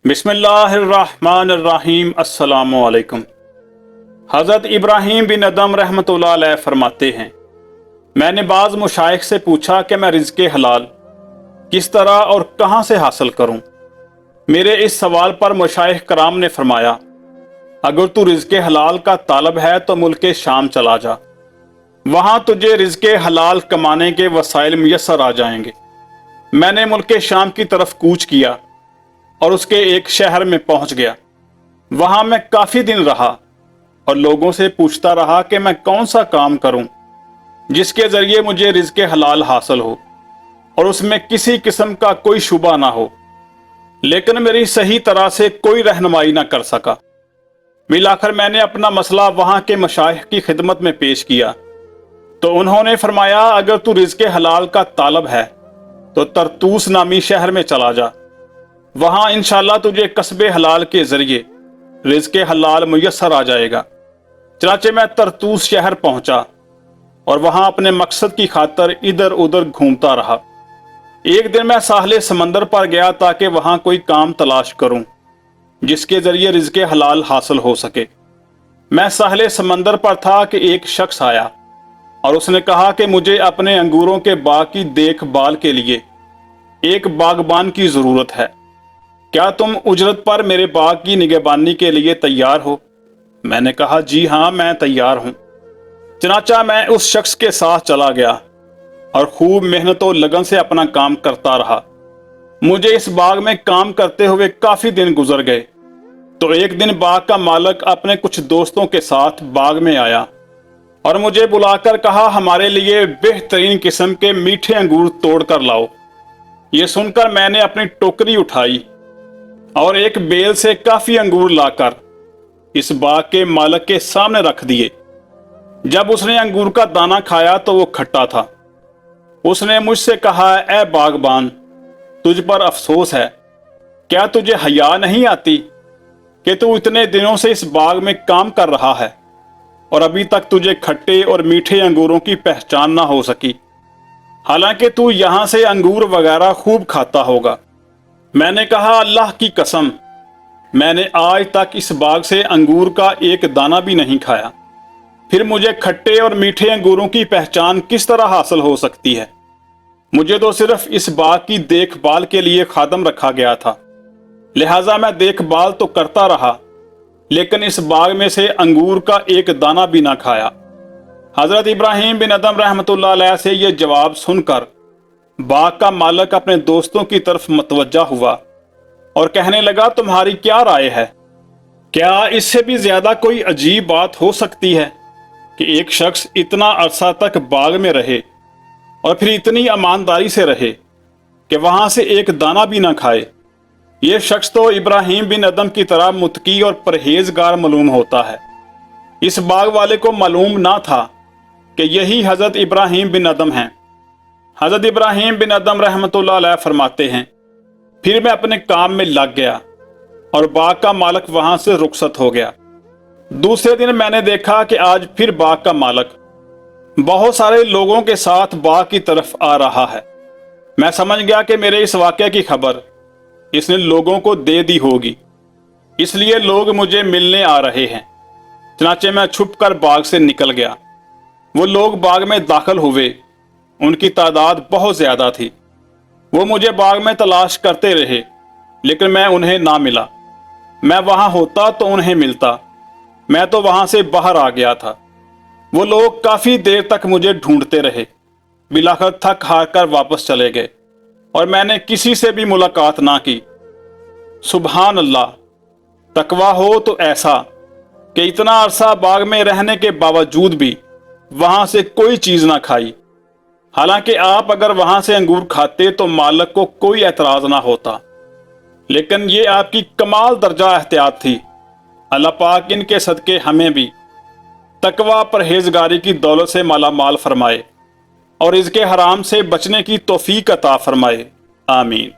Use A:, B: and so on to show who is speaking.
A: बिस्मिल्लाहिर्रहमानिर्रहीम। अस्सलामु अलैकुम। हज़रत इब्राहीम बिन अदम रहमतुल्लाह अलैह फरमाते हैं, मैंने बाज़ मुशाइख से पूछा कि मैं रिज़्क़े हलाल किस तरह और कहाँ से हासिल करूँ। मेरे इस सवाल पर मुशाइख कराम ने फरमाया, अगर तू रिज़्क़े हलाल का तालब है तो मुल्के शाम चला जा, वहाँ तुझे रिज़्क़े हलाल कमाने के वसाइल मुयस्सर आ जाएंगे। मैंने मुल्के शाम की तरफ कूच किया और उसके एक शहर में पहुंच गया। वहां मैं काफी दिन रहा और लोगों से पूछता रहा कि मैं कौन सा काम करूं जिसके जरिए मुझे रिज़्क़े हलाल हासिल हो और उसमें किसी किस्म का कोई शुबा ना हो, लेकिन मेरी सही तरह से कोई रहनुमाई ना कर सका। मिलाकर मैंने अपना मसला वहां के मशाइख की खिदमत में पेश किया तो उन्होंने फरमाया, अगर तू रिज़्क़े हलाल का तालब है तो तरतूस नामी शहर में चला जा, वहां इंशाअल्लाह तुझे कस्बे हलाल के जरिए रिज़्क़े हलाल मुयस्सर आ जाएगा। चनाचे मैं तरतूस शहर पहुंचा और वहां अपने मकसद की खातर इधर उधर घूमता रहा। एक दिन मैं साहले समंदर पर गया ताकि वहां कोई काम तलाश करूं जिसके जरिए रिज़्क़े हलाल हासिल हो सके। मैं साहले समंदर पर था कि एक शख्स आया और उसने कहा कि मुझे अपने अंगूरों के बाग की देखभाल के लिए एक बागबान की जरूरत है, क्या तुम उजरत पर मेरे बाग की निगहबानी के लिए तैयार हो? मैंने कहा, जी हाँ, मैं तैयार हूं। चनाचा मैं उस शख्स के साथ चला गया और खूब मेहनत और लगन से अपना काम करता रहा। मुझे इस बाग में काम करते हुए काफी दिन गुजर गए तो एक दिन बाग का मालिक अपने कुछ दोस्तों के साथ बाग में आया और मुझे बुलाकर कहा, हमारे लिए बेहतरीन किस्म के मीठे अंगूर तोड़ कर लाओ। ये सुनकर मैंने अपनी टोकरी उठाई और एक बेल से काफी अंगूर लाकर इस बाग के मालिक के सामने रख दिए। जब उसने अंगूर का दाना खाया तो वो खट्टा था। उसने मुझसे कहा, ऐ बागबान, तुझ पर अफसोस है, क्या तुझे हया नहीं आती कि तू इतने दिनों से इस बाग में काम कर रहा है और अभी तक तुझे खट्टे और मीठे अंगूरों की पहचान ना हो सकी, हालांकि तू यहां से अंगूर वगैरह खूब खाता होगा। मैंने कहा, अल्लाह की कसम, मैंने आज तक इस बाग से अंगूर का एक दाना भी नहीं खाया, फिर मुझे खट्टे और मीठे अंगूरों की पहचान किस तरह हासिल हो सकती है? मुझे तो सिर्फ इस बाग की देखभाल के लिए खादम रखा गया था, लिहाजा मैं देखभाल तो करता रहा लेकिन इस बाग में से अंगूर का एक दाना भी ना खाया। हजरत इब्राहीम बिन अदम रहमतुल्लाह अलैह से यह जवाब सुनकर बाग का मालिक अपने दोस्तों की तरफ मतवज्जा हुआ और कहने लगा, तुम्हारी क्या राय है? क्या इससे भी ज्यादा कोई अजीब बात हो सकती है कि एक शख्स इतना अरसा तक बाग में रहे और फिर इतनी ईमानदारी से रहे कि वहां से एक दाना भी ना खाए? यह शख्स तो इब्राहीम बिन अदम की तरह मुत्की और परहेजगार मालूम होता है। इस बाग वाले को मालूम ना था कि यही हजरत इब्राहीम बिन अदम हैं। हजरत इब्राहीम बिन अदम रहमतुल्लाह अलैह फरमाते हैं, फिर मैं अपने काम में लग गया और बाग का मालिक वहां से रुखसत हो गया। दूसरे दिन मैंने देखा कि आज फिर बाग का मालिक बहुत सारे लोगों के साथ बाग की तरफ आ रहा है। मैं समझ गया कि मेरे इस वाक़े की खबर इसने लोगों को दे दी होगी, इसलिए लोग मुझे मिलने आ रहे हैं। चनाचे मैं छुपकर बाग से निकल गया। वो लोग बाग में दाखिल हुए, उनकी तादाद बहुत ज्यादा थी। वो मुझे बाग में तलाश करते रहे लेकिन मैं उन्हें ना मिला। मैं वहां होता तो उन्हें मिलता, मैं तो वहां से बाहर आ गया था। वो लोग काफी देर तक मुझे ढूंढते रहे, बिलाखिर थक हार कर वापस चले गए और मैंने किसी से भी मुलाकात ना की। सुभान अल्लाह, तकवा हो तो ऐसा कि इतना अरसा बाग में रहने के बावजूद भी वहां से कोई चीज ना खाई, हालांकि आप अगर वहां से अंगूर खाते तो मालिक को कोई एतराज ना होता, लेकिन ये आपकी कमाल दर्जा एहतियात थी। अल्लाह पाक इनके सदके हमें भी तकवा परहेजगारी की दौलत से माला माल फरमाए और इसके हराम से बचने की तौफीक अता फरमाए। आमीन।